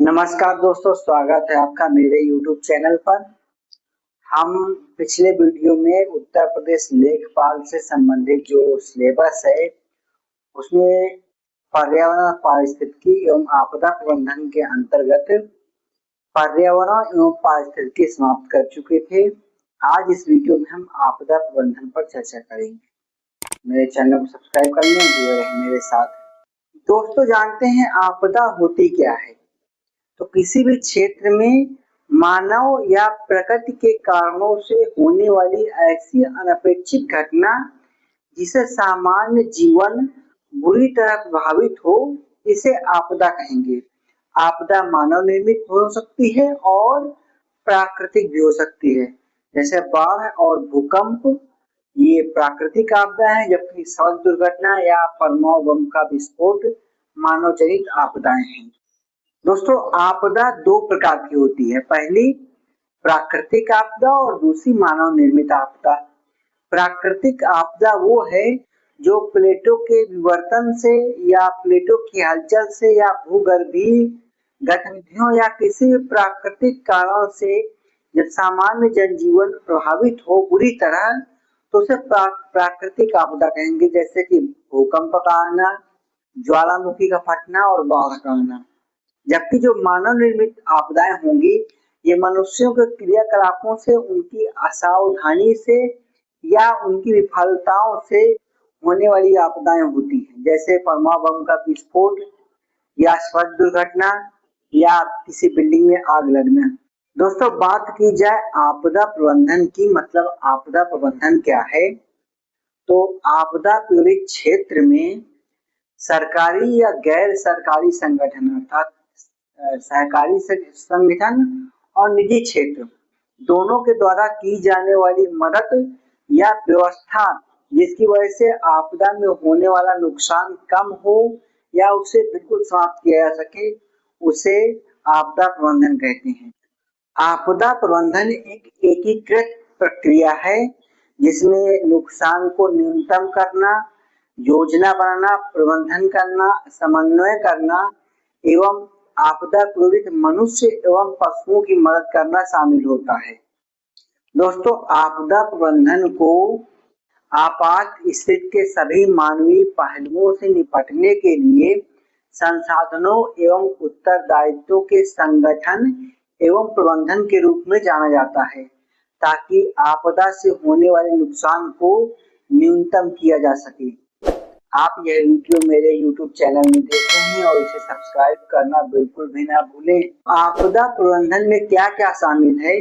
नमस्कार दोस्तों, स्वागत है आपका मेरे YouTube चैनल पर। हम पिछले वीडियो में उत्तर प्रदेश लेखपाल से संबंधित जो सिलेबस है उसमें पर्यावरण पारिस्थितिकी एवं आपदा प्रबंधन के अंतर्गत पर्यावरण एवं पारिस्थितिकी समाप्त कर चुके थे। आज इस वीडियो में हम आपदा प्रबंधन पर चर्चा करेंगे। मेरे चैनल को सब्सक्राइब कर लें, जुड़े रहें मेरे साथ। दोस्तों, जानते हैं आपदा होती क्या है? तो किसी भी क्षेत्र में मानव या प्रकृति के कारणों से होने वाली ऐसी अनपेक्षित घटना जिसे सामान्य जीवन बुरी तरह प्रभावित हो, इसे आपदा कहेंगे। आपदा मानव निर्मित हो सकती है और प्राकृतिक भी हो सकती है, जैसे बाढ़ और भूकंप। ये प्राकृतिक आपदा है, जबकि सड़क दुर्घटना या परमाणु बम का विस्फोट मानव जनित आपदाएं हैं। दोस्तों, आपदा दो प्रकार की होती है। पहली प्राकृतिक आपदा और दूसरी मानव निर्मित आपदा। प्राकृतिक आपदा वो है जो प्लेटों के विवर्तन से या प्लेटों की हलचल से या भूगर्भीय गतिविधियों या किसी भी प्राकृतिक कारण से जब सामान्य जनजीवन प्रभावित हो बुरी तरह, तो उसे प्राकृतिक आपदा कहेंगे, जैसे कि भूकंप का आना, ज्वालामुखी का फटना और बाढ़ का आना। जबकि जो मानव निर्मित आपदाएं होंगी, ये मनुष्यों के क्रियाकलापों से, उनकी असावधानी से या उनकी विफलताओं से होने वाली आपदाएं होती हैं, जैसे परमाणु बम का विस्फोट या सड़क दुर्घटना या किसी बिल्डिंग में आग लगना। दोस्तों, बात की जाए आपदा प्रबंधन की, मतलब आपदा प्रबंधन क्या है? तो आपदा पीड़ित क्षेत्र में सरकारी या गैर सरकारी संगठन अर्थात सहकारी संगठन और निजी क्षेत्र दोनों के द्वारा की जाने वाली मदद या व्यवस्था, जिसकी वजह से आपदा में होने वाला नुकसान कम हो या उसे बिल्कुल समाप्त किया जा सके, उसे आपदा प्रबंधन कहते हैं। आपदा प्रबंधन एक एकीकृत प्रक्रिया है जिसमें नुकसान को न्यूनतम करना, योजना बनाना, प्रबंधन करना, समन्वय करना एवं आपदा पीड़ित मनुष्य एवं पशुओं की मदद करना शामिल होता है। दोस्तों, आपदा प्रबंधन को आपात स्थिति के सभी मानवीय पहलुओं से निपटने के लिए संसाधनों एवं उत्तरदायित्वों के संगठन एवं प्रबंधन के रूप में जाना जाता है, ताकि आपदा से होने वाले नुकसान को न्यूनतम किया जा सके। आप यह वीडियो मेरे YouTube चैनल में देख रहे हैं और इसे सब्सक्राइब करना बिल्कुल भी ना भूलें। आपदा प्रबंधन में क्या क्या शामिल है,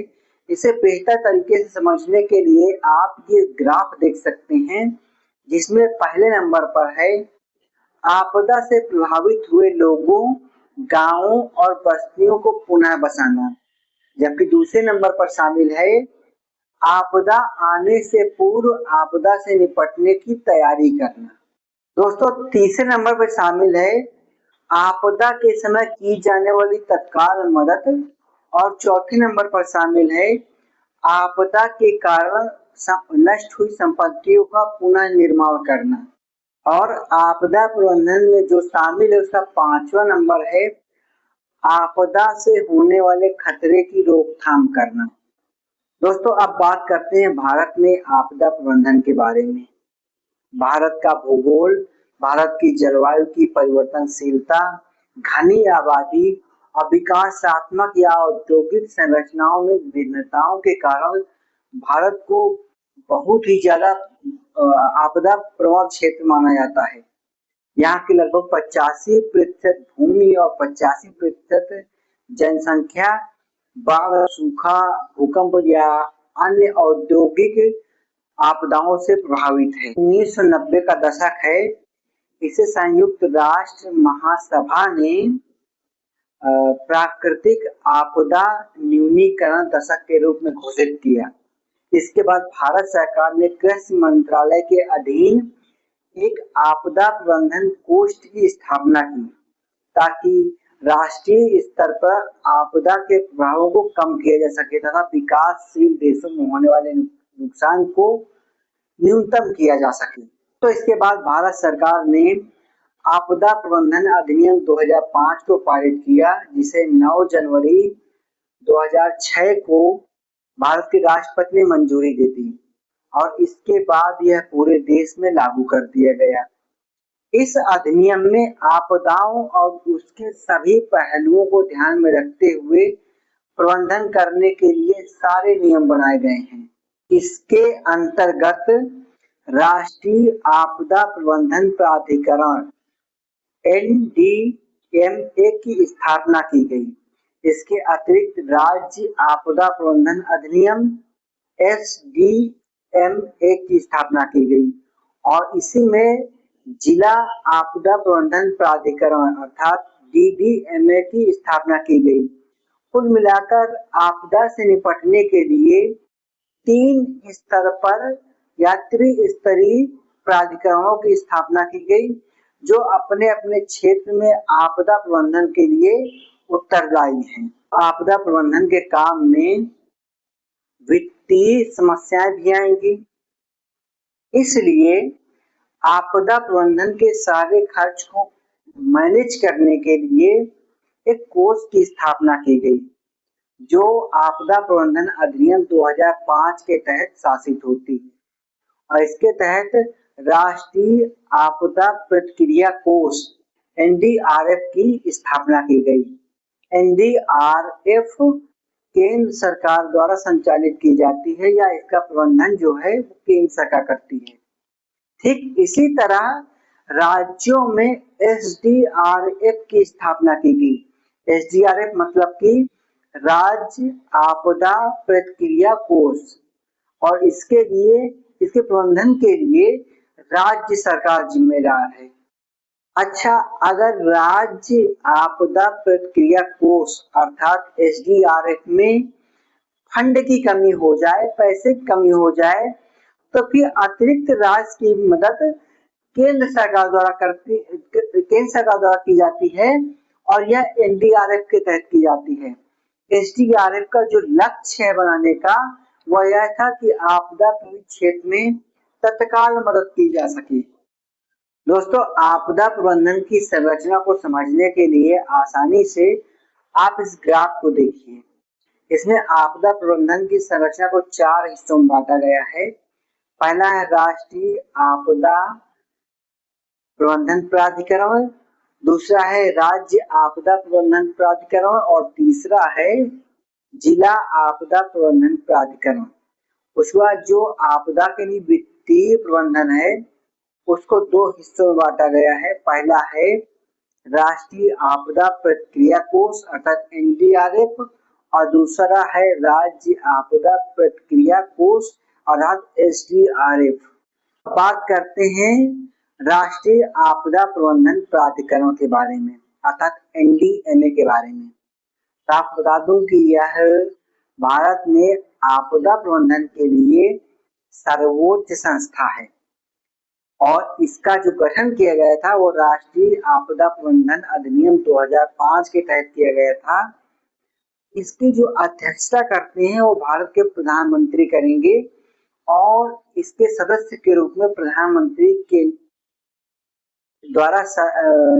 इसे बेहतर तरीके से समझने के लिए आप ये ग्राफ देख सकते हैं, जिसमें पहले नंबर पर है आपदा से प्रभावित हुए लोगों, गांवों और बस्तियों को पुनः बसाना, जबकि दूसरे नंबर पर शामिल है आपदा आने से पूर्व आपदा से निपटने की तैयारी करना। दोस्तों, तीसरे नंबर पर शामिल है आपदा के समय की जाने वाली तत्काल मदद और चौथे नंबर पर शामिल है आपदा के कारण नष्ट हुई संपत्तियों का पुनः निर्माण करना। और आपदा प्रबंधन में जो शामिल है उसका पांचवा नंबर है आपदा से होने वाले खतरे की रोकथाम करना। दोस्तों, अब बात करते हैं भारत में आपदा प्रबंधन के बारे में। भारत का भूगोल, भारत की जलवायु की परिवर्तनशीलता, घनी आबादी और विकासात्मक या औद्योगिक संरचनाओं में भिन्नताओं के कारण भारत को बहुत ही ज्यादा आपदा प्रवण क्षेत्र माना जाता है। यहाँ की लगभग 85% भूमि और 85% जनसंख्या बाढ़, सूखा, भूकंप या अन्य औद्योगिक आपदाओं से प्रभावित है। 1990 का दशक है, इसे संयुक्त राष्ट्र महासभा ने प्राकृतिक आपदा न्यूनीकरण दशक के रूप में घोषित किया। इसके बाद भारत सरकार ने कृषि मंत्रालय के अधीन एक आपदा प्रबंधन कोष की स्थापना की, ताकि राष्ट्रीय स्तर पर आपदा के प्रभावों को कम किया जा सके तथा विकासशील देशों में होने वाले नुकसान को न्यूनतम किया जा सके। तो इसके बाद भारत सरकार ने आपदा प्रबंधन अधिनियम 2005 को पारित किया, जिसे 9 जनवरी 2006 को भारत के राष्ट्रपति ने मंजूरी दे दी और इसके बाद यह पूरे देश में लागू कर दिया गया। इस अधिनियम में आपदाओं और उसके सभी पहलुओं को ध्यान में रखते हुए प्रबंधन करने के लिए सारे नियम बनाए गए हैं। इसके अंतर्गत राष्ट्रीय आपदा प्रबंधन प्राधिकरण NDMA की स्थापना की गई। इसके अतिरिक्त राज्य आपदा प्रबंधन अधिनियम SDMA की स्थापना की गई और इसी में जिला आपदा प्रबंधन प्राधिकरण अर्थात DDMA की स्थापना की गई। कुल मिलाकर आपदा से निपटने के लिए 3 स्तर पर या त्रिस्तरीय प्राधिकरणों की स्थापना की गई, जो अपने अपने क्षेत्र में आपदा प्रबंधन के लिए उत्तरदायी हैं। आपदा प्रबंधन के काम में वित्तीय समस्याएं भी आएंगी, इसलिए आपदा प्रबंधन के सारे खर्च को मैनेज करने के लिए एक कोष की स्थापना की गई, जो आपदा प्रबंधन अधिनियम 2005 के तहत शासित होती है और इसके तहत राष्ट्रीय आपदा प्रतिक्रिया कोष NDRF की स्थापना की गई। NDRF केंद्र सरकार द्वारा संचालित की जाती है या इसका प्रबंधन जो है वो केंद्र सरकार करती है। ठीक इसी तरह राज्यों में SDRF की स्थापना की गई। SDRF मतलब कि राज्य आपदा प्रतिक्रिया कोष, और इसके प्रबंधन के लिए राज्य सरकार जिम्मेदार है। अच्छा, अगर राज्य आपदा प्रतिक्रिया कोष अर्थात SDRF में फंड की कमी हो जाए, पैसे की कमी हो जाए, तो फिर अतिरिक्त राज्य की मदद केंद्र सरकार द्वारा की जाती है और यह NDRF के तहत की जाती है। SDRF का जो लक्ष्य है बनाने का, वह यह था कि आपदा पीड़ित क्षेत्र में तत्काल मदद की जा सके। दोस्तों, आपदा प्रबंधन की संरचना को समझने के लिए आसानी से आप इस ग्राफ को देखिए। इसमें आपदा प्रबंधन की संरचना को 4 हिस्सों में बांटा गया है। पहला है राष्ट्रीय आपदा प्रबंधन प्राधिकरण, दूसरा है राज्य आपदा प्रबंधन प्राधिकरण और तीसरा है जिला आपदा प्रबंधन प्राधिकरण। उसके बाद जो आपदा के लिए वित्तीय प्रबंधन है, उसको 2 हिस्सों में बांटा गया है। पहला है राष्ट्रीय आपदा प्रतिक्रिया कोष अर्थात NDRF और दूसरा है राज्य आपदा प्रतिक्रिया कोष अर्थात SDRF। बात करते हैं राष्ट्रीय आपदा प्रबंधन प्राधिकरण के बारे में अर्थात NDMA के बारे में। तो आपको बता दूं कि यह भारत में आपदा प्रबंधन के लिए सर्वोच्च संस्था है और इसका जो गठन किया गया था वो राष्ट्रीय आपदा प्रबंधन अधिनियम 2005 के तहत किया गया था। इसकी जो अध्यक्षता करते हैं वो भारत के प्रधानमंत्री करेंगे और इसके सदस्य के रूप में प्रधानमंत्री के द्वारा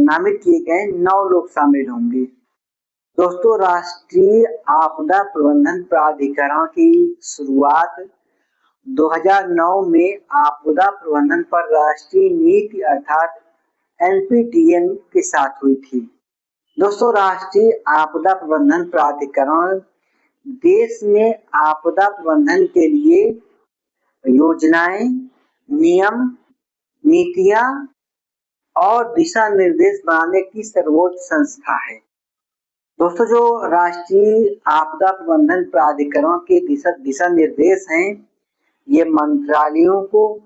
नामित किए गए 9 लोग शामिल होंगे। दोस्तों, राष्ट्रीय आपदा प्रबंधन प्राधिकरण की शुरुआत 2009 में आपदा प्रबंधन पर राष्ट्रीय नीति अर्थात NPTM के साथ हुई थी। दोस्तों, राष्ट्रीय आपदा प्रबंधन प्राधिकरण देश में आपदा प्रबंधन के लिए योजनाएं, नियम, नीतियां और दिशा निर्देश बनाने की सर्वोच्च संस्था है। दोस्तों, जो राष्ट्रीय आपदा प्रबंधन प्राधिकरण के दिशा निर्देश हैं, ये मंत्रालयों को,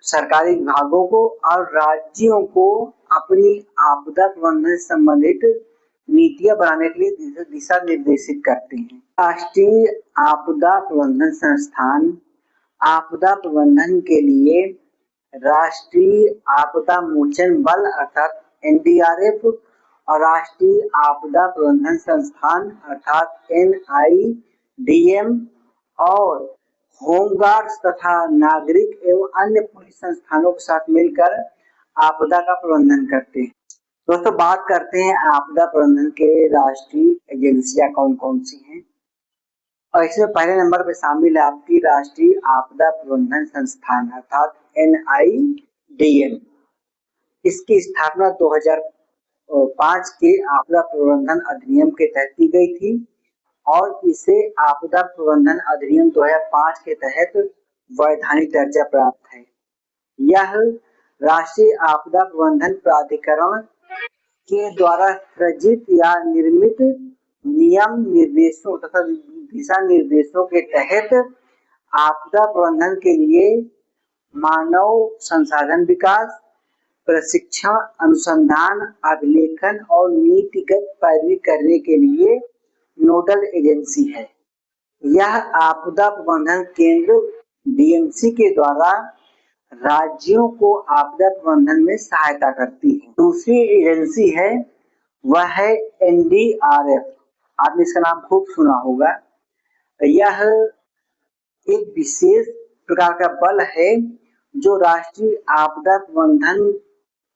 सरकारी विभागों को और राज्यों को अपनी आपदा प्रबंधन से संबंधित नीतियां बनाने के लिए दिशा निर्देशित करते हैं। राष्ट्रीय आपदा प्रबंधन संस्थान आपदा प्रबंधन के लिए राष्ट्रीय आपदा मोचन बल अर्थात NDRF और राष्ट्रीय आपदा प्रबंधन संस्थान अर्थात NIDM और होमगार्ड्स तथा नागरिक एवं अन्य पुलिस संस्थानों के साथ मिलकर आपदा का प्रबंधन करते हैं। दोस्तों बात करते हैं आपदा प्रबंधन के राष्ट्रीय एजेंसियां कौन कौन सी हैं। और इसमें पहले नंबर पे शामिल है आपकी राष्ट्रीय आपदा प्रबंधन संस्थान अर्थात NIDM। इसकी स्थापना 2005 के आपदा प्रबंधन अधिनियम के तहत की गई थी और इसे आपदा प्रबंधन अधिनियम 2005 के तहत वैधानिक दर्जा प्राप्त है। यह राष्ट्रीय आपदा प्रबंधन प्राधिकरण के द्वारा सृजित या निर्मित नियम निर्देशों तथा दिशा निर्देशों के तहत आपदा प्रबंधन के लिए मानव संसाधन विकास, प्रशिक्षण, अनुसंधान, अभिलेखन और नीतिगत पैरवी करने के लिए नोडल एजेंसी है। यह आपदा प्रबंधन केंद्र DMC के द्वारा राज्यों को आपदा प्रबंधन में सहायता करती है। दूसरी एजेंसी है वह है NDRF। आपने इसका नाम खूब सुना होगा। यह एक विशेष प्रकार का बल है जो राष्ट्रीय आपदा प्रबंधन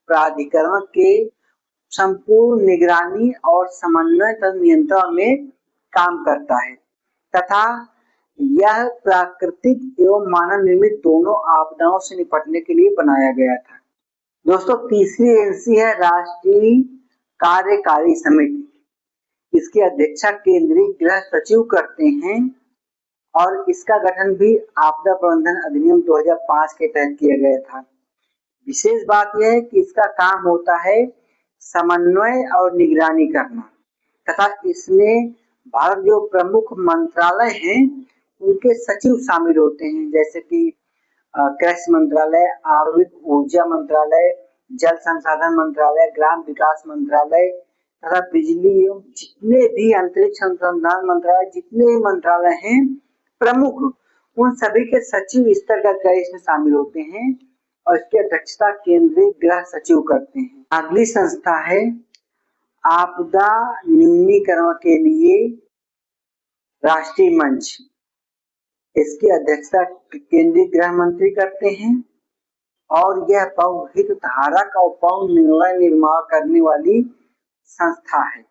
प्राधिकरण के संपूर्ण निगरानी और समन्वय तथा नियंत्रण में काम करता है तथा यह प्राकृतिक एवं मानव निर्मित दोनों आपदाओं से निपटने के लिए बनाया गया था। दोस्तों तीसरी एजेंसी है राष्ट्रीय कार्यकारी समिति। इसकी अध्यक्षता केंद्रीय गृह सचिव करते हैं और इसका गठन भी आपदा प्रबंधन अधिनियम 2005 के तहत किया गया था। विशेष बात यह है कि इसका काम होता है समन्वय और निगरानी करना तथा इसमें भारत जो प्रमुख मंत्रालय हैं उनके सचिव शामिल होते हैं, जैसे कि कृषि मंत्रालय, आणविक ऊर्जा मंत्रालय, जल संसाधन मंत्रालय, ग्राम विकास मंत्रालय तथा बिजली एवं जितने भी अंतरिक्ष अनुसंधान मंत्रालय, जितने भी मंत्रालय हैं प्रमुख, उन सभी के सचिव स्तर का अधिकारी इसमें शामिल होते हैं और इसकी अध्यक्षता केंद्रीय गृह सचिव करते हैं। अगली संस्था है आपदा न्यूनीकरण के लिए राष्ट्रीय मंच। इसकी अध्यक्षता केंद्रीय गृह मंत्री करते हैं और यह बहुहित धारक और बहु निर्णय निर्माण करने वाली संस्था है,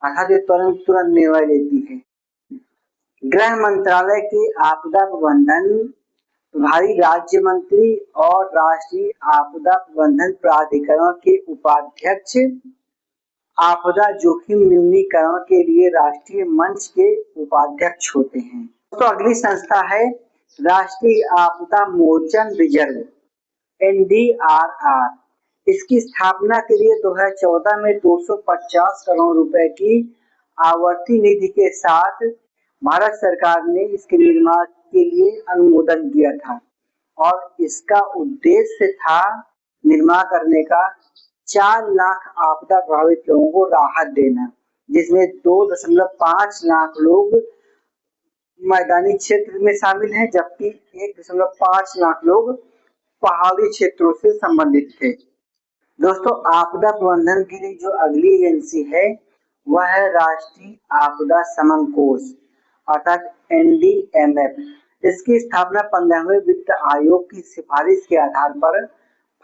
अर्थात ये तुरंत निर्णय लेती है। गृह मंत्रालय के आपदा प्रबंधन प्रभारी राज्य मंत्री और राष्ट्रीय आपदा प्रबंधन प्राधिकरण के उपाध्यक्ष आपदा जोखिम न्यूनीकरण के लिए राष्ट्रीय मंच के उपाध्यक्ष होते हैं। तो अगली संस्था है राष्ट्रीय आपदा मोचन रिजर्व NDRR। इसकी स्थापना के लिए 2014 में 250 करोड़ रुपए की आवर्ती निधि के साथ भारत सरकार ने इसके निर्माण के लिए अनुमोदन किया था और इसका उद्देश्य था निर्माण करने का 4 लाख आपदा प्रभावित लोगों को राहत देना, जिसमें 2.5 लाख लोग मैदानी क्षेत्र में शामिल हैं जबकि 1.5 लाख लोग पहाड़ी क्षेत्रों से संबंधित थे। दोस्तों आपदा प्रबंधन के लिए जो अगली एजेंसी है वह है राष्ट्रीय आपदा समन कोष अर्थात NDMF। इसकी स्थापना 15वें वित्त आयोग की सिफारिश के आधार पर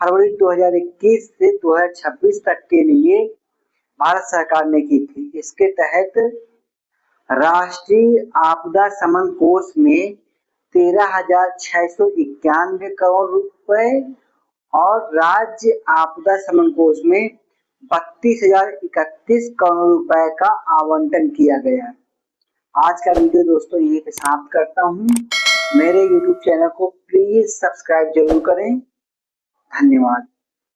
फरवरी 2021 से 2026 तक के लिए भारत सरकार ने की थी। इसके तहत राष्ट्रीय आपदा समन कोष में 13,691 करोड़ रुपए और राज्य आपदा समन कोष में 32,031 करोड़ रुपए का आवंटन किया गया। आज का वीडियो दोस्तों यहीं पे समाप्त करता हूँ। मेरे YouTube चैनल को प्लीज सब्सक्राइब जरूर करें। धन्यवाद।